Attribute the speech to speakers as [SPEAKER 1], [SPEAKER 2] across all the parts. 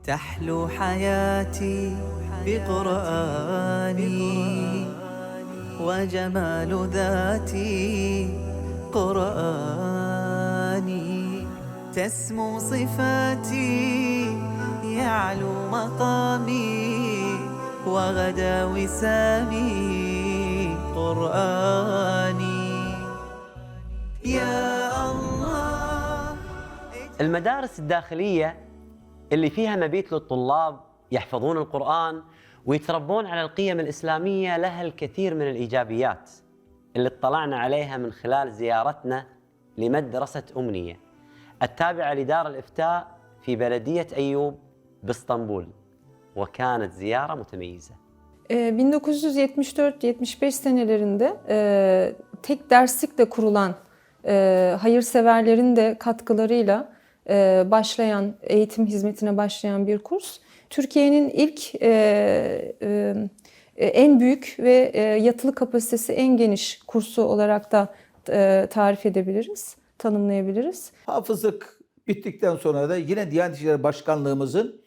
[SPEAKER 1] تحلو حياتي بقرآني وجمال ذاتي قرآني تسمو صفاتي يعلو مقامي وغدا وسامي قرآني يا الله.
[SPEAKER 2] المدارس الداخلية اللي فيها مبيت للطلاب يحفظون القرآن ويتربون على القيم الإسلامية لها الكثير من الإيجابيات اللي اطلعنا عليها من خلال زيارتنا لمدرسة أمنية التابعة لدار الإفتاء في بلدية أيوب باسطنبول، وكانت زيارة متميزة.
[SPEAKER 3] 1974-75 senelerinde tek derslikle kurulan hayırseverlerin de katkılarıyla başlayan, eğitim hizmetine başlayan bir kurs. Türkiye'nin ilk en büyük ve yatılı kapasitesi en geniş kursu olarak da tarif edebiliriz, tanımlayabiliriz.
[SPEAKER 4] Hafızlık bittikten sonra da yine Diyanet İşleri Başkanlığımızın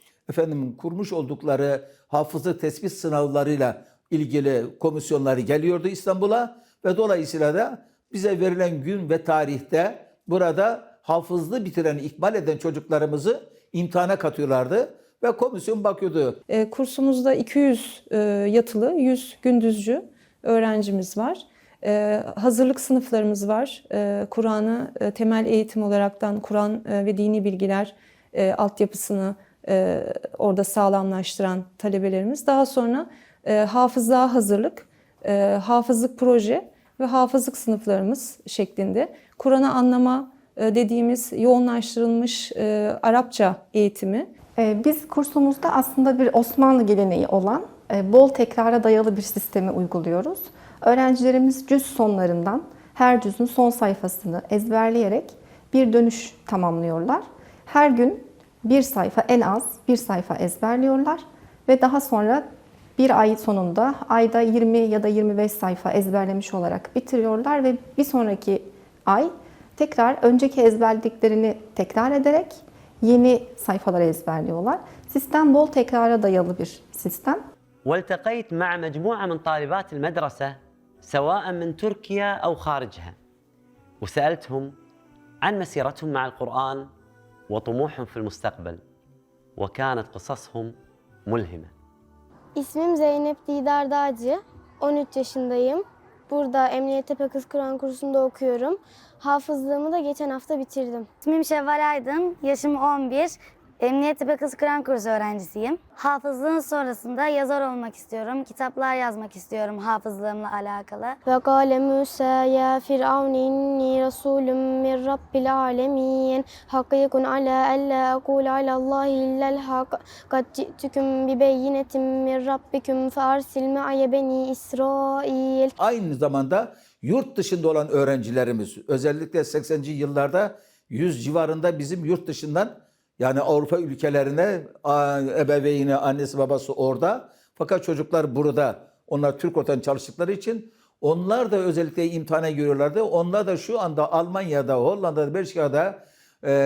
[SPEAKER 4] kurmuş oldukları hafızlık tespit sınavlarıyla ilgili komisyonları geliyordu İstanbul'a ve dolayısıyla da bize verilen gün ve tarihte burada hafızlığı bitiren, ikmal eden çocuklarımızı imtihana katıyorlardı ve komisyon bakıyordu.
[SPEAKER 3] Kursumuzda 200 yatılı, 100 gündüzcü öğrencimiz var. Hazırlık sınıflarımız var. Kur'an'ı temel eğitim olaraktan Kur'an ve dini bilgiler altyapısını orada sağlamlaştıran talebelerimiz. Daha sonra hafızlığa hazırlık, hafızlık proje ve hafızlık sınıflarımız şeklinde Kur'an'ı anlama dediğimiz yoğunlaştırılmış Arapça eğitimi.
[SPEAKER 5] Biz kursumuzda aslında bir Osmanlı geleneği olan bol tekrara dayalı bir sistemi uyguluyoruz. Öğrencilerimiz cüz sonlarından her cüzün son sayfasını ezberleyerek bir dönüş tamamlıyorlar. Her gün bir sayfa, en az bir sayfa ezberliyorlar ve daha sonra bir ay sonunda ayda 20 ya da 25 sayfa ezberlemiş olarak bitiriyorlar ve bir sonraki ay tekrar önceki ezberlediklerini tekrar ederek yeni sayfaları ezberliyorlar. Sistem bol tekrara dayalı bir sistem.
[SPEAKER 2] والتقيت مع مجموعة من طالبات المدرسة سواء من تركيا أو خارجها وسألتهم عن مسيرتهم مع القرآن وطموحهم في المستقبل وكانت قصصهم ملهمة.
[SPEAKER 6] İsmim Zeynep Didar Dağcı, 13 yaşındayım. Burada Emniyet Tepe Kız Kur'an kursunda okuyorum. Hafızlığımı da geçen hafta bitirdim.
[SPEAKER 7] İsmim Şevval Aydın, yaşım 11. Emniyet Tepe Kız Kur'an kursu öğrencisiyim. Hafızlığın sonrasında yazar olmak istiyorum. Kitaplar yazmak istiyorum hafızlığımla alakalı.
[SPEAKER 6] Ve kâle Musa ya Firavun inni rasulun min rabbil alemin. Hakikun ala alla ekul alallahi illel hak. Kad ci'tüküm bi beyinetin min rabbikum fe arsil ma'ye beni İsrail.
[SPEAKER 4] Aynı zamanda yurt dışında olan öğrencilerimiz, özellikle 80'ci yıllarda 100 civarında bizim yurt dışından, yani Avrupa ülkelerine ebeveyni, annesi babası orada. Fakat çocuklar burada. Onlar Türk ortamında çalıştıkları için onlar da özellikle imtihana giriyorlardı. Onlar da şu anda Almanya'da, Hollanda'da, Belçika'da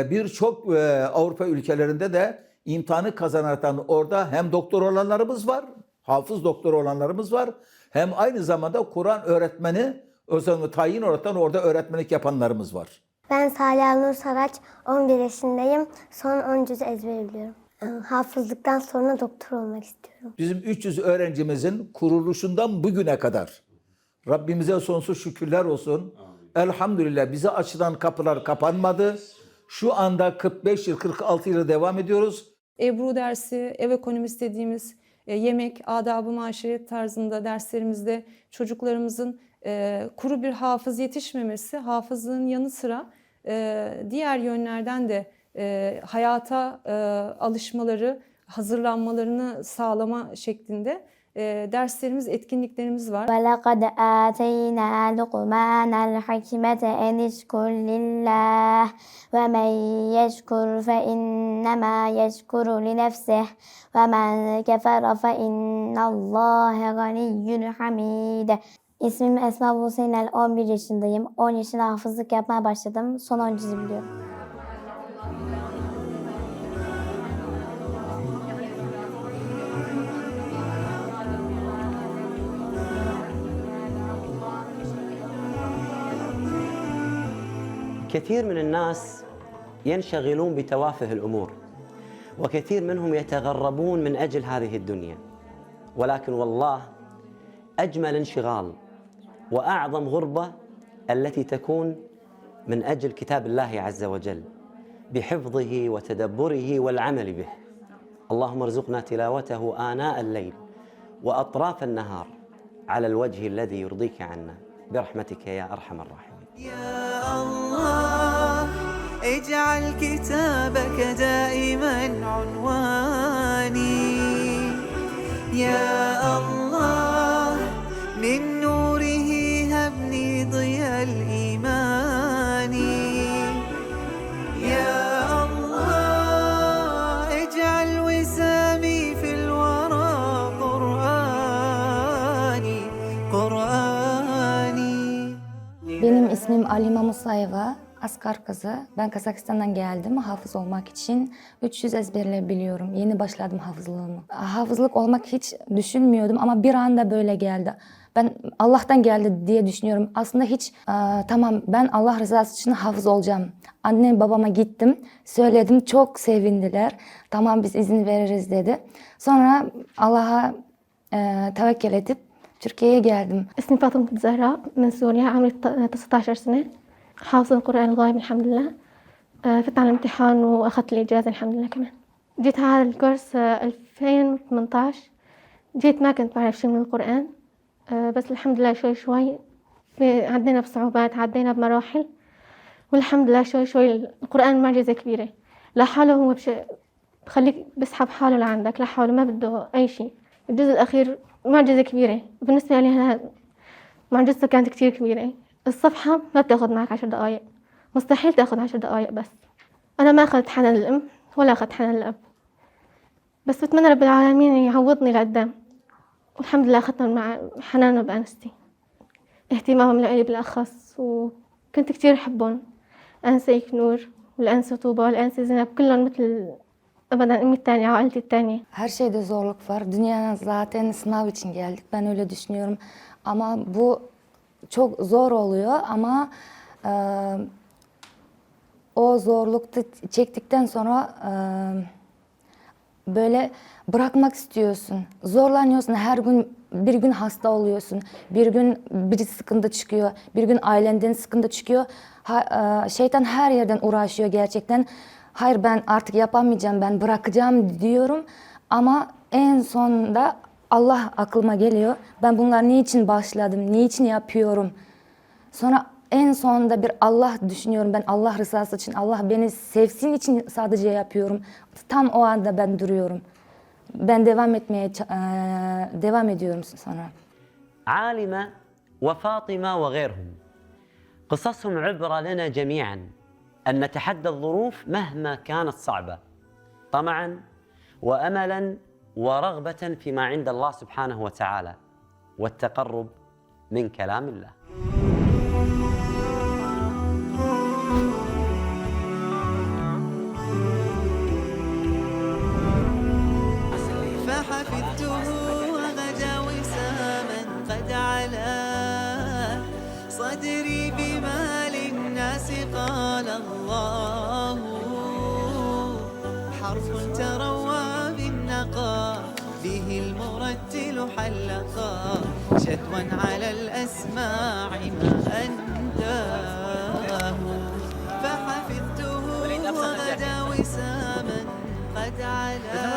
[SPEAKER 4] birçok Avrupa ülkelerinde de imtihanı kazanarak orada hem doktor olanlarımız var, hafız doktor olanlarımız var. Hem aynı zamanda Kur'an öğretmeni, özellikle tayin olarak orada öğretmenlik yapanlarımız var.
[SPEAKER 8] Ben Salih Nur Saraç, 11 yaşındayım. Son 10 cüz ezber biliyorum. Hafızlıktan sonra doktor olmak istiyorum.
[SPEAKER 4] Bizim 300 öğrencimizin kuruluşundan bugüne kadar Rabbimize sonsuz şükürler olsun. Elhamdülillah bize açılan kapılar kapanmadı. Şu anda 45 yıl, 46 yıl devam ediyoruz.
[SPEAKER 3] Ebru dersi, ev ekonomisi dediğimiz yemek, adab-ı maişeret tarzında derslerimizde çocuklarımızın kuru bir hafız yetişmemesi, hafızlığın yanı sıra diğer yönlerden de hayata alışmaları, hazırlanmalarını sağlama şeklinde derslerimiz, etkinliklerimiz var.
[SPEAKER 8] وَلَقَدْ آتَيْنَا لُقْمَانَ الْحِكْمَةَ اَنِ اشْكُرْ لِلّٰهِ وَمَنْ يَشْكُرْ فَاِنَّمَا يَشْكُرُ لِنَفْسِهِ وَمَنْ كَفَرَ فَاِنَّ اللّٰهَ غَنِيٌّ حَمِيدٌ. İsmim Esma Buseynel, 11 yaşındayım. 10 yaşında hafızlık yapmaya başladım. Son 10 cüzü biliyorum.
[SPEAKER 2] كثير من الناس ينشغلون بتوافه الأمور، وكثير منهم يتغربون من أجل هذه الدنيا، ولكن والله أجمل انشغال وأعظم غربة التي تكون من أجل كتاب الله عز وجل بحفظه وتدبره والعمل به. اللهم ارزقنا تلاوته آناء الليل وأطراف النهار على الوجه الذي يرضيك عنا برحمتك يا أرحم الراحمين.
[SPEAKER 1] يا الله اجعل كتابك دائما عنواني، يا الله من نوره هبني ضياء الإيمان، يا الله اجعل وسامي في الورى قرآني قرآني.
[SPEAKER 9] Benim ismim Alima Musayeva, asker kızı. Ben Kazakistan'dan geldim hafız olmak için. 300 ezberleyebiliyorum. Yeni başladım hafızlığımı. Hafızlık olmak hiç düşünmüyordum ama bir anda böyle geldi. Ben Allah'tan geldi diye düşünüyorum. Aslında hiç tamam ben Allah rızası için hafız olacağım. Annem babama gittim, söyledim, çok sevindiler. Tamam biz izin veririz dedi. Sonra Allah'a tevekkül edip Türkiye'ye geldim.
[SPEAKER 10] اسمي فاطمة الزهراء من سوريا، عمري 19 سنة، حافظة القرآن الغايب الحمد لله. فت على الامتحان وأخذت الإجازة الحمد لله كمان. جيت على الكورس 2018، جيت ما كنت بعرف شيء من القرآن، بس الحمد لله شوي شوي عدينا بصعوبات، عدينا بمراحل، والحمد لله شوي شوي القرآن معجزة كبيرة لحاله، هو بخليك بسحب حاله لعندك لحاله، ما بده أي شيء. الجزء الأخير معجزة كبيرة بالنسبة لي، أنا معجزته كانت كتير كبيرة. الصفحة ما بتاخد معك 10 دقايق، مستحيل تاخد 10 دقايق بس. أنا ما أخذت حنان الأم ولا أخذت حنان الأب، بس بتمنى رب العالمين يعوضني لقدام، والحمد لله أخذتهم مع حنانه بأنستي، اهتمامهم لإلي بالأخص، وكنت كتير أحبهم. أنسة نور والأنسة طوبة والأنسة زينب كلهم مثل أبدا أمي الثانية، عائلتي الثانية.
[SPEAKER 9] Her şeyde zorluk var. Dünyaya zaten sınav için geldik. Ben öyle düşünüyorum. Ama bu çok zor oluyor ama o zorlukta çektikten sonra böyle bırakmak istiyorsun. Zorlanıyorsun. Her gün bir gün hasta oluyorsun. Bir gün bir sıkıntı çıkıyor. Bir gün ailenden sıkıntı çıkıyor. Şeytan her yerden uğraşıyor gerçekten. Hayır ben artık yapamayacağım, ben bırakacağım diyorum. Ama en sonunda Allah aklıma geliyor. Ben bunlar niçin başladım, niçin yapıyorum? Sonra en sonunda bir Allah düşünüyorum. Ben Allah rızası için, Allah beni sevsin için sadece yapıyorum. Tam o anda ben duruyorum. Ben devam ediyorum sonra.
[SPEAKER 2] عالمة وفاطمة وغيرهم قصصهم عبرة لنا جميعا أن نتحدى الظروف مهما كانت صعبة طمعا وأملا ورغبة فيما عند الله سبحانه وتعالى والتقرب من كلام الله.
[SPEAKER 1] فحفظته وغدا وساما قد علا صدري بما للناس قال الله، حرف تروى بالنقى به المرتل حلقا شدوا على الأسماع ما أنداه. فحفظته وغدا وساما قد علا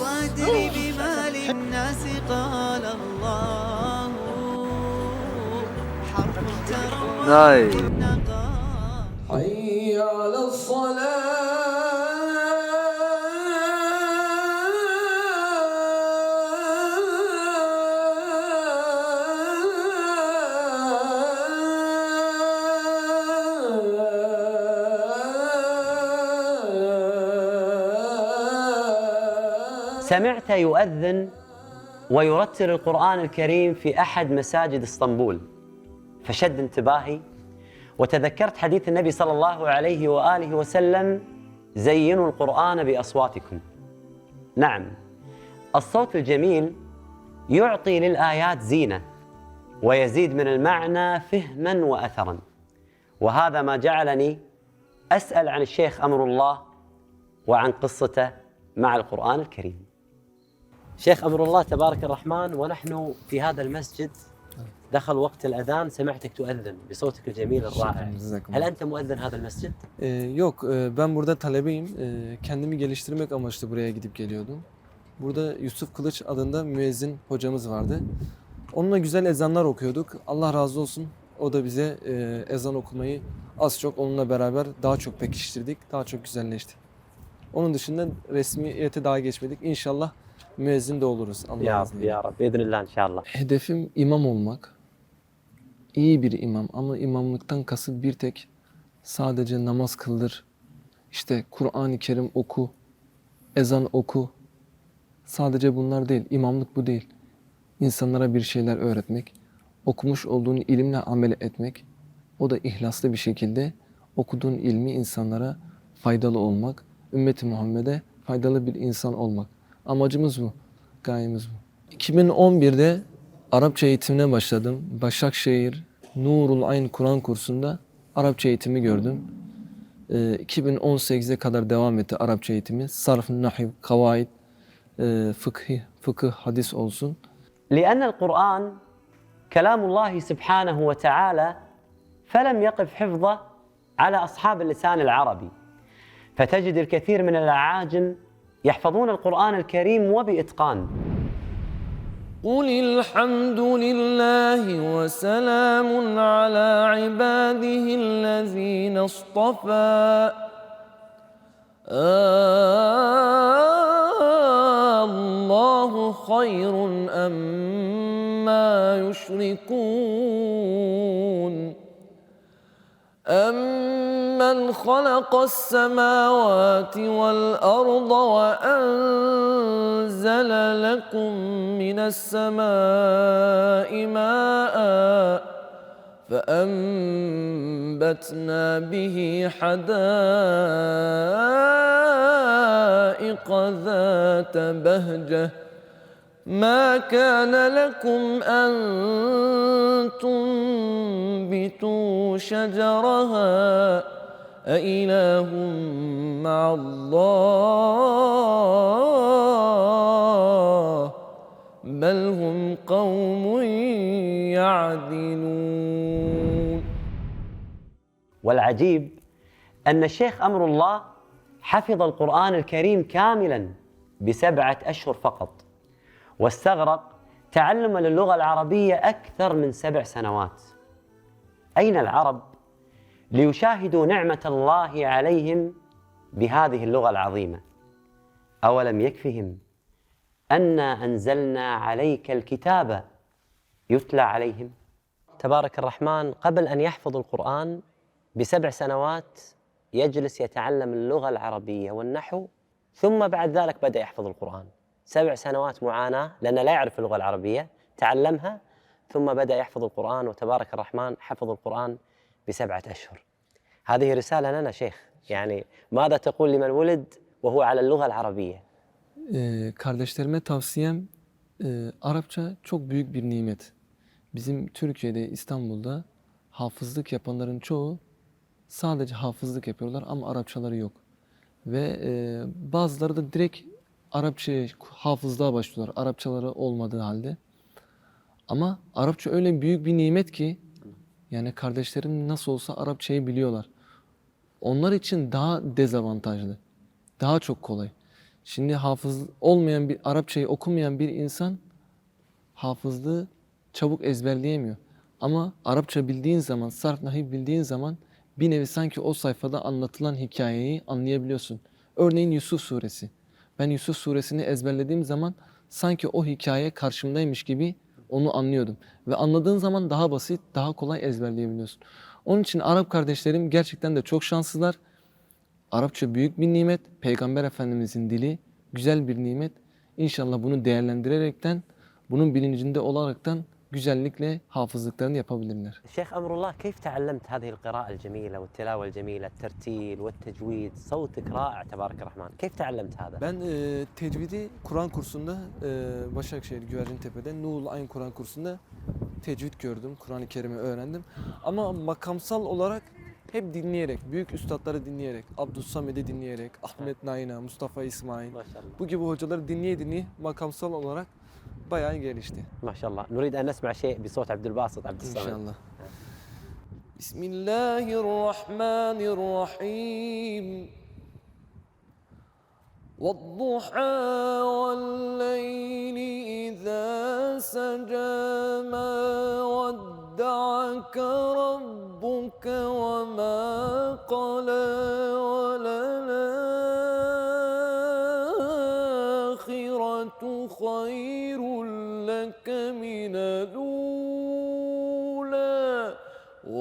[SPEAKER 1] صدري بما للناس قال الله، حرف تروى بالنقى.
[SPEAKER 11] حي على
[SPEAKER 2] سمعت يؤذن ويرتل القرآن الكريم في أحد مساجد اسطنبول، فشد انتباهي وتذكرت حديث النبي صلى الله عليه وآله وسلم: زينوا القرآن بأصواتكم. نعم، الصوت الجميل يعطي للآيات زينة ويزيد من المعنى فهما وأثرا، وهذا ما جعلني أسأل عن الشيخ أمر الله وعن قصته مع القرآن الكريم. شيخ أمر الله تبارك الرحمن، ونحن في هذا المسجد دخل وقت الأذان سمعتك تؤذن بصوتك الجميل الرائع. هل أنت مؤذن هذا المسجد؟
[SPEAKER 12] Yok, ben burada talebeyim. Kendimi geliştirmek amaçlı buraya gidip geliyordum. Burada Yusuf Kılıç adında müezzin hocamız vardı. Onunla güzel ezanlar okuyorduk. Allah razı olsun. O da bize ezan okumayı az çok onunla beraber daha çok pekiştirdik. Daha çok güzelleşti. Onun dışında resmiyete daha geçmedik. İnşallah müezzin de oluruz.
[SPEAKER 2] Ya Rabbi, ya Rabbi. Biiznillah inşallah.
[SPEAKER 12] Hedefim imam olmak. İyi bir imam ama imamlıktan kasıt bir tek sadece namaz kıldır, işte Kur'an-ı Kerim oku, ezan oku. Sadece bunlar değil, imamlık bu değil. İnsanlara bir şeyler öğretmek, okumuş olduğun ilimle amel etmek, o da ihlaslı bir şekilde okuduğun ilmi insanlara faydalı olmak, ümmeti Muhammed'e faydalı bir insan olmak. Amacımız bu, gayemiz bu. 2011'de Arapça eğitimine başladım. Başakşehir Nurul Ayn Kur'an kursunda Arapça eğitimi gördüm. 2018'e kadar devam etti Arapça eğitimi. Sarf, nahiv, kavaid, fıkıh, hadis olsun.
[SPEAKER 2] لأن القرآن كلام الله سبحانه وتعالى فلم يقف حفظه على أصحاب اللسان العربي، فتجد الكثير من الأعاجم يحفظون القرآن الكريم وبإتقان.
[SPEAKER 11] قل الحمد لله وسلام على عباده الذين اصطفى الله خير أما يشركون أمن خلق السماوات والأرض وأنزل لكم من السماء ماء فأنبتنا به حدائق ذات بهجة ما كان لكم أن تنبتوا شجرها أإله مع الله بل هم قوم يعدلون.
[SPEAKER 2] والعجيب أن الشيخ أمر الله حفظ القرآن الكريم كاملا ب7 أشهر فقط، واستغرق تعلم للغة العربية أكثر من 7 سنوات. أين العرب ليشاهدوا نعمة الله عليهم بهذه اللغة العظيمة؟ أولم يكفهم أنا أنزلنا عليك الكتاب يتلى عليهم؟ تبارك الرحمن قبل أن يحفظ القرآن ب7 سنوات يجلس يتعلم اللغة العربية والنحو، ثم بعد ذلك بدأ يحفظ القرآن. 7 سنوات معاناة لأنه لا يعرف اللغة العربية، تعلمها ثم بدأ يحفظ القرآن، وتبارك الرحمن حفظ القرآن ب7 أشهر. هذه رسالة لنا شيخ، يعني ماذا تقول لمن ولد وهو على اللغة العربية؟
[SPEAKER 12] Kardeşlerime tavsiyem, Arapça çok büyük bir nimet. Bizim Türkiye'de, İstanbul'da hafızlık yapanların çoğu sadece hafızlık yapıyorlar ama Arapçaları yok. Ve bazıları da direkt Arapçaya, hafızlığa başlıyorlar. Arapçaları olmadığı halde. Ama Arapça öyle büyük bir nimet ki, yani kardeşlerim nasıl olsa Arapçayı biliyorlar. Onlar için daha dezavantajlı. Daha çok kolay. Şimdi hafız olmayan bir, Arapçayı okumayan bir insan hafızlığı çabuk ezberleyemiyor. Ama Arapça bildiğin zaman, sarf nahiv bildiğin zaman bir nevi sanki o sayfada anlatılan hikayeyi anlayabiliyorsun. Örneğin Yusuf suresi. Ben Yusuf suresini ezberlediğim zaman sanki o hikaye karşımdaymış gibi onu anlıyordum. Ve anladığın zaman daha basit, daha kolay ezberleyebiliyorsun. Onun için Arap kardeşlerim gerçekten de çok şanslılar. Arapça büyük bir nimet, Peygamber Efendimizin dili güzel bir nimet. İnşallah bunu değerlendirerekten, bunun bilincinde olaraktan güzellikle hafızlıklarını yapabilirler.
[SPEAKER 2] الشيخ أمر الله كيف تعلمت هذه القراءة الجميلة والتلاوة الجميلة، الترتيل والتجويد؟ صوتك رائع تبارك الرحمن. كيف تعلمت هذا؟
[SPEAKER 12] Ben tecvidi Kur'an kursunda Başakşehir Güvercintepe'de Nurul Ayn Kur'an kursunda tecvid gördüm. Kur'an-ı Kerim'i öğrendim. Ama makamsal olarak hep dinleyerek, büyük üstadları dinleyerek, Abdüssamed'i dinleyerek, Ahmet Nain'a, Mustafa İsmail,
[SPEAKER 2] Maşallah.
[SPEAKER 12] bu gibi hocaları dinleye makamsal olarak bayağı gelişti.
[SPEAKER 2] ما شاء الله نريد أن نسمع شيء بصوت عبد الباسط عبد الصمد
[SPEAKER 12] İnşallah. Bismillahirrahmanirrahim. وَالضُّحَى وَاللَّيْلِ إِذَا سَجَى مَا وَدَّعَكَ رَبُّكَ وَمَا قَلَى وَلَلْآخِرَةُ خَيْرٌ لَكَ مِنَ الْأُولَى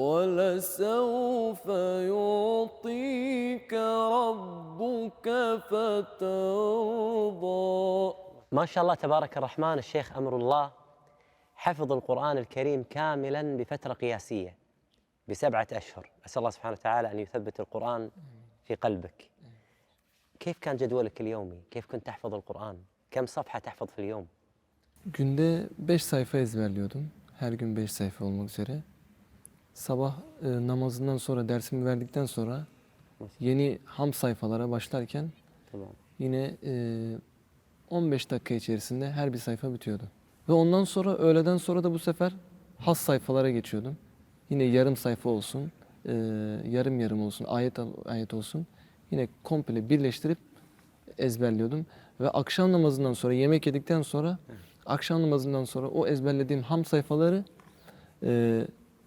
[SPEAKER 12] وَلَسَوْفَ يُعْطِيكَ رَبُّكَ فَتَرْضَى.
[SPEAKER 2] ما شاء الله تبارك الرحمن. الشيخ أمر الله حفظ القرآن الكريم كاملا بفترة قياسية ب7 أشهر. أسأل الله سبحانه وتعالى أن يثبت القرآن في قلبك. كيف كان جدولك اليومي؟ كيف كنت تحفظ القرآن؟ كم صفحة تحفظ في اليوم؟
[SPEAKER 12] Günde 5 sayfa ezberliyordum. Her gün 5 sayfa olmak üzere. Sabah namazından sonra, dersimi verdikten sonra yeni ham sayfalara başlarken yine 15 dakika içerisinde her bir sayfa bitiyordu. Ve ondan sonra öğleden sonra da bu sefer has sayfalara geçiyordum. Yine yarım sayfa olsun, yarım yarım olsun, ayet olsun. Yine komple birleştirip ezberliyordum. Ve akşam namazından sonra, yemek yedikten sonra, akşam namazından sonra o ezberlediğim ham sayfaları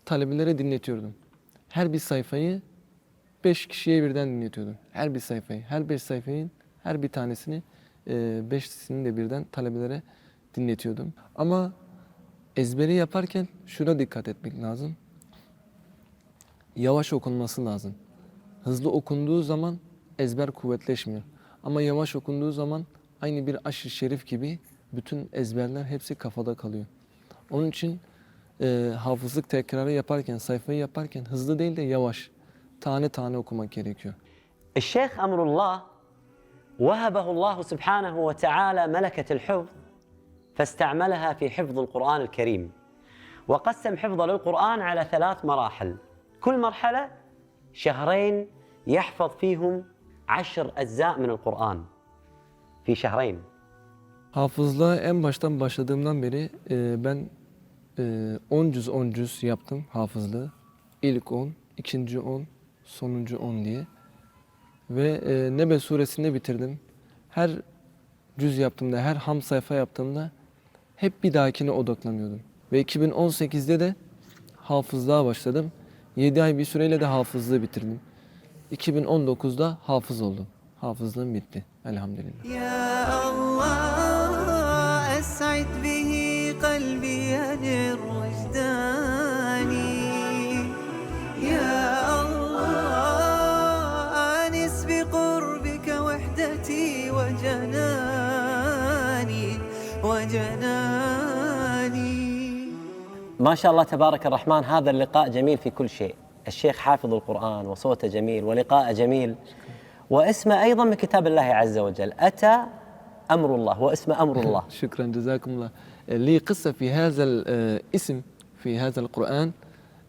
[SPEAKER 12] talebelere dinletiyordum. Her bir sayfayı 5 kişiye birden dinletiyordum. Her bir sayfayı, her 5 sayfanın her bir tanesini 5'sini de birden talebelere dinletiyordum. Ama ezberi yaparken şuna dikkat etmek lazım. Yavaş okunması lazım. Hızlı okunduğu zaman ezber kuvvetleşmiyor. Ama yavaş okunduğu zaman aynı bir aşr-ı şerif gibi bütün ezberler hepsi kafada kalıyor. Onun için hafızlık tekrarı yaparken, sayfayı yaparken hızlı değil de yavaş, tane tane okumak gerekiyor.
[SPEAKER 2] الشيخ أمر الله وهبه الله سبحانه وتعالى ملكة الحفظ فاستعملها في حفظ القرآن الكريم وقسم حفظ للقرآن على 3 مراحل. كل مرحلة شهرين يحفظ فيهم 10 أجزاء من القرآن في شهرين.
[SPEAKER 12] Hafızlığa en baştan başladığımdan beri ben 10 cüz yaptım hafızlığı. İlk 10, ikinci 10, sonuncu 10 diye. Ve Nebe suresini bitirdim. Her cüz yaptığımda, her ham sayfa yaptığımda hep bir dahakine odaklanıyordum. Ve 2018'de de hafızlığa başladım. 7 ay bir süreyle de hafızlığı bitirdim. 2019'da hafız oldum. Hafızlığım bitti. Elhamdülillah.
[SPEAKER 1] يا الله أسعد به قلبي للوجدان يا الله آنس بقربك وحدتي وجناني
[SPEAKER 2] ما شاء الله تبارك الرحمن. هذا اللقاء جميل في كل شيء. الشيخ حافظ القرآن وصوته جميل ولقاءه جميل واسمه أيضا من كتاب الله عز وجل. أتى أمر الله واسمه أمر الله.
[SPEAKER 12] شكرا جزاكم الله. لي قصة في هذا الاسم في هذا القرآن.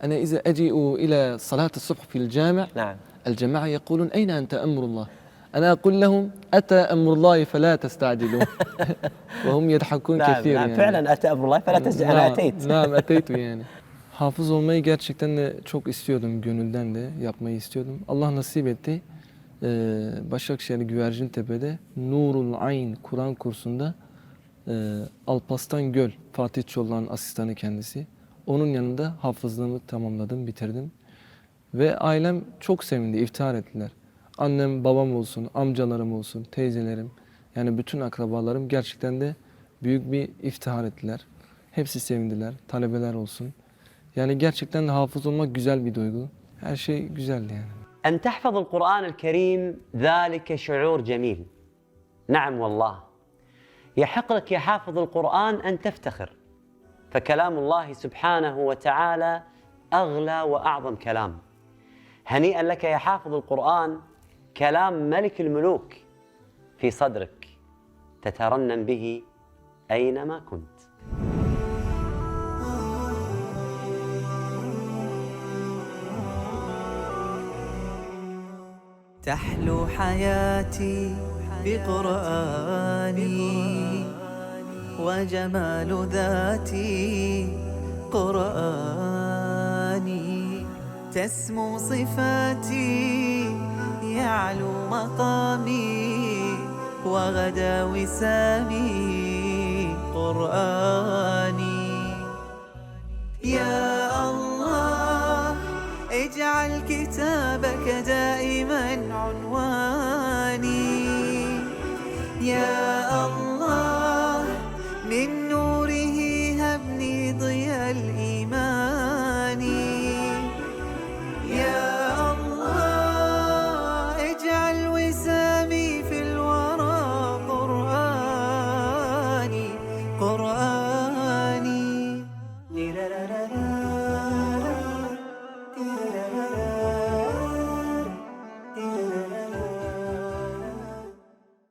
[SPEAKER 12] أنا إذا أجيء إلى صلاة الصبح في الجامع
[SPEAKER 2] نعم.
[SPEAKER 12] الجماعة يقولون أين أنت أمر الله؟ أنا أقول لهم أتى أمر الله فلا تستعجلوا. وهم يضحكون كثير.
[SPEAKER 2] نعم
[SPEAKER 12] يعني.
[SPEAKER 2] فعلا أتى أمر الله فلا تستعجل. أنا أتيت.
[SPEAKER 12] نعم أتيت yani. Hafız olmayı gerçekten de çok istiyordum, gönülden de yapmayı istiyordum. Allah nasip etti. Başakşehir Güvercintepe'de Nurul Ayn Kur'an kursunda Alparslan Göl, Fatih Çolak'ın asistanı kendisi. Onun yanında hafızlığımı tamamladım, bitirdim. Ve ailem çok sevindi, iftihar ettiler. Annem, babam olsun, amcalarım olsun, teyzelerim, yani bütün akrabalarım gerçekten de büyük bir iftihar ettiler. Hepsi sevindiler, talebeler olsun. Yani gerçekten de hafız olmak güzel bir duygu. Her şey güzeldi yani.
[SPEAKER 2] أن تحفظ القرآن الكريم ذلك شعور جميل. نعم والله. يحق لك يا حافظ القرآن أن تفتخر. فكلام الله سبحانه وتعالى أغلى وأعظم كلام. هنيئا لك يا حافظ القرآن. كلام ملك الملوك في صدرك تترنم به أينما كنت.
[SPEAKER 1] تحلو حياتي بقرآني وجمال ذاتي قرآني تسمو صفاتي يعلو مقامي وغدا وسامي قرآني